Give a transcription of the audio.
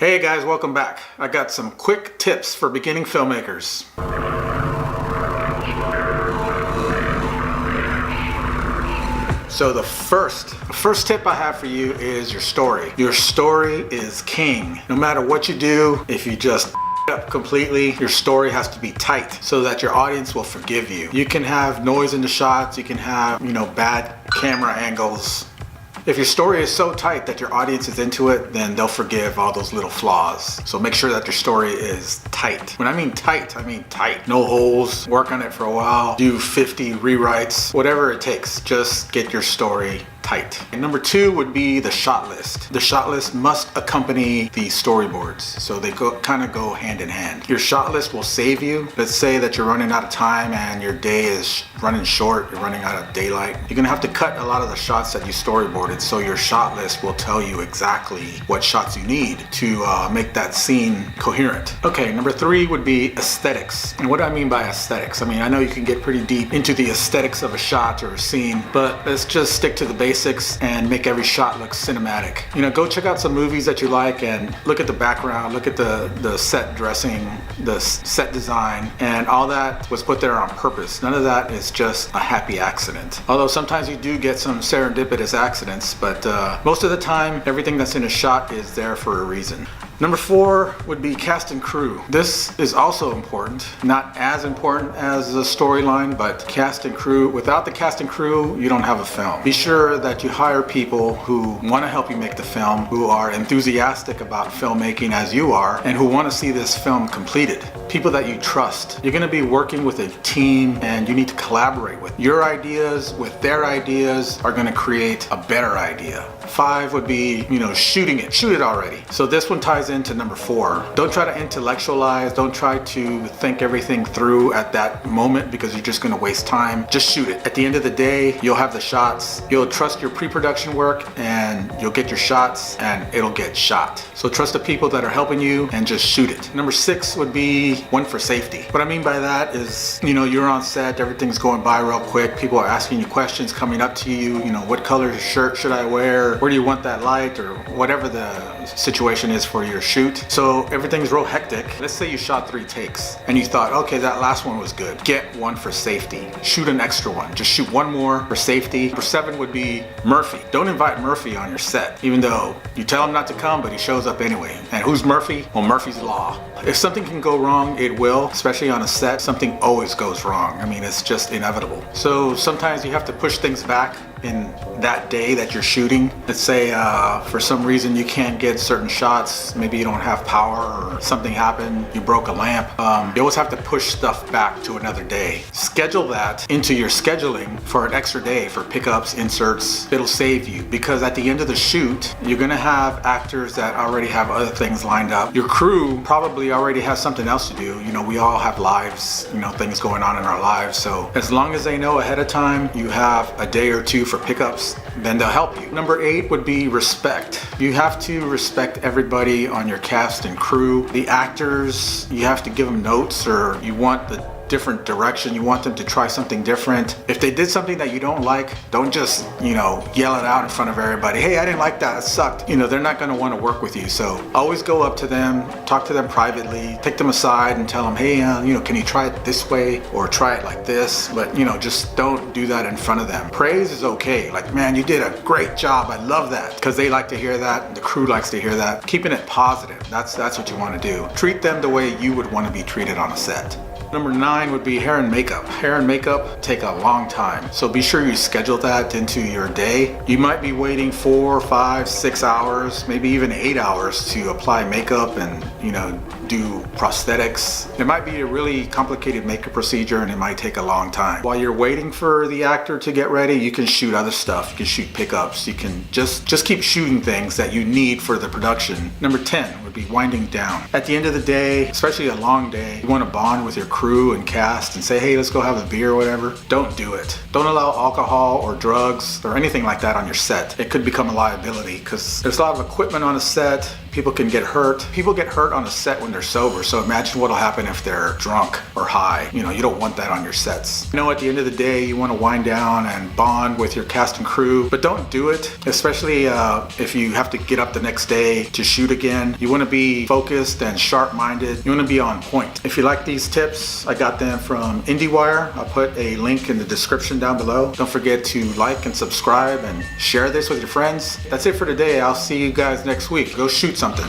Hey guys, welcome back. I got some quick tips for beginning filmmakers. So the first tip I have for you is your story. Your story is king. No matter what you do, if you just up completely, your story has to be tight so that your audience will forgive you. You can have noise in the shots, you can have, bad camera angles. If your story is so tight that your audience is into it, then they'll forgive all those little flaws. So make sure that your story is tight. When I mean tight, I mean tight. No holes, work on it for a while, do 50 rewrites, whatever it takes. Just get your story tight. And number 2 would be the shot list. The shot list must accompany the storyboards, so they kind of go hand in hand. Your shot list will save you. Let's say that you're running out of time and your day is running short, you're running out of daylight. You're gonna have to cut a lot of the shots that you storyboarded, so your shot list will tell you exactly what shots you need to make that scene coherent. Okay, number 3 would be aesthetics. And what do I mean by aesthetics? I know you can get pretty deep into the aesthetics of a shot or a scene, but let's just stick to the basics and make every shot look cinematic. Go check out some movies that you like and look at the background, look at the set dressing, the set design, and all that was put there on purpose. None of that is just a happy accident. Although sometimes you do get some serendipitous accidents, but most of the time, everything that's in a shot is there for a reason. Number 4 would be cast and crew. This is also important. Not as important as the storyline, but cast and crew. Without the cast and crew, you don't have a film. Be sure that you hire people who want to help you make the film, who are enthusiastic about filmmaking as you are, and who want to see this film completed. People that you trust. You're going to be working with a team and you need to collaborate with. Your ideas with their ideas are going to create a better idea. 5 would be, shooting it. Shoot it already. So this one ties into number 4. Don't try to intellectualize. Don't try to think everything through at that moment because you're just going to waste time. Just shoot it. At the end of the day, you'll have the shots. You'll trust your pre-production work and you'll get your shots and it'll get shot. So trust the people that are helping you and just shoot it. Number 6 would be one for safety. What I mean by that is, you're on set, everything's going by real quick. People are asking you questions, coming up to you, what color shirt should I wear? Where do you want that light, or whatever the situation is for your shoot. So everything's real hectic. Let's say you shot 3 takes and you thought, okay, that last one was good. Get one for safety. Shoot an extra one. Just shoot one more for safety. Number 7 would be Murphy. Don't invite Murphy on your set, even though you tell him not to come, but he shows up anyway. And who's Murphy? Well, Murphy's Law. If something can go wrong, it will, especially on a set. Something always goes wrong. It's just inevitable. So sometimes you have to push things back in that day that you're shooting. Let's say for some reason you can't get certain shots, maybe you don't have power or something happened, you broke a lamp. You always have to push stuff back to another day. Schedule that into your scheduling for an extra day for pickups, inserts. It'll save you because at the end of the shoot, you're gonna have actors that already have other things lined up. Your crew probably already has something else to do. We all have lives, things going on in our lives. So as long as they know ahead of time, you have a day or 2 for pickups, then they'll help you. Number 8 would be respect. You have to respect everybody on your cast and crew. The actors, you have to give them notes, or you want the different direction. You want them to try something different. If they did something that you don't like, don't just, yell it out in front of everybody. Hey, I didn't like that. It sucked. They're not going to want to work with you. So always go up to them, talk to them privately, take them aside and tell them, hey, can you try it this way or try it like this? But, just don't do that in front of them. Praise is okay. Like, man, you did a great job. I love that. Because they like to hear that. The crew likes to hear that. Keeping it positive. That's what you want to do. Treat them the way you would want to be treated on a set. Number 9 would be hair and makeup. Hair and makeup take a long time, so be sure you schedule that into your day. You might be waiting 4, 5, 6 hours, maybe even 8 hours to apply makeup and do prosthetics. It might be a really complicated makeup procedure and it might take a long time. While you're waiting for the actor to get ready, you can shoot other stuff. You can shoot pickups. You can just keep shooting things that you need for the production. Number 10 would be winding down. At the end of the day, especially a long day, you want to bond with your crew and cast and say, hey, let's go have a beer or whatever. Don't do it. Don't allow alcohol or drugs or anything like that on your set. It could become a liability because there's a lot of equipment on a set. People can get hurt. People get hurt on a set when they're sober. So imagine what'll happen if they're drunk or high. You know, you don't want that on your sets. You know, at the end of the day, you want to wind down and bond with your cast and crew, but don't do it, especially if you have to get up the next day to shoot again. You want to be focused and sharp-minded. You want to be on point. If you like these tips, I got them from Indiewire. I'll put a link in the description down below. Don't forget to like and subscribe and share this with your friends. That's it for today. I'll see you guys next week. Go shoot something.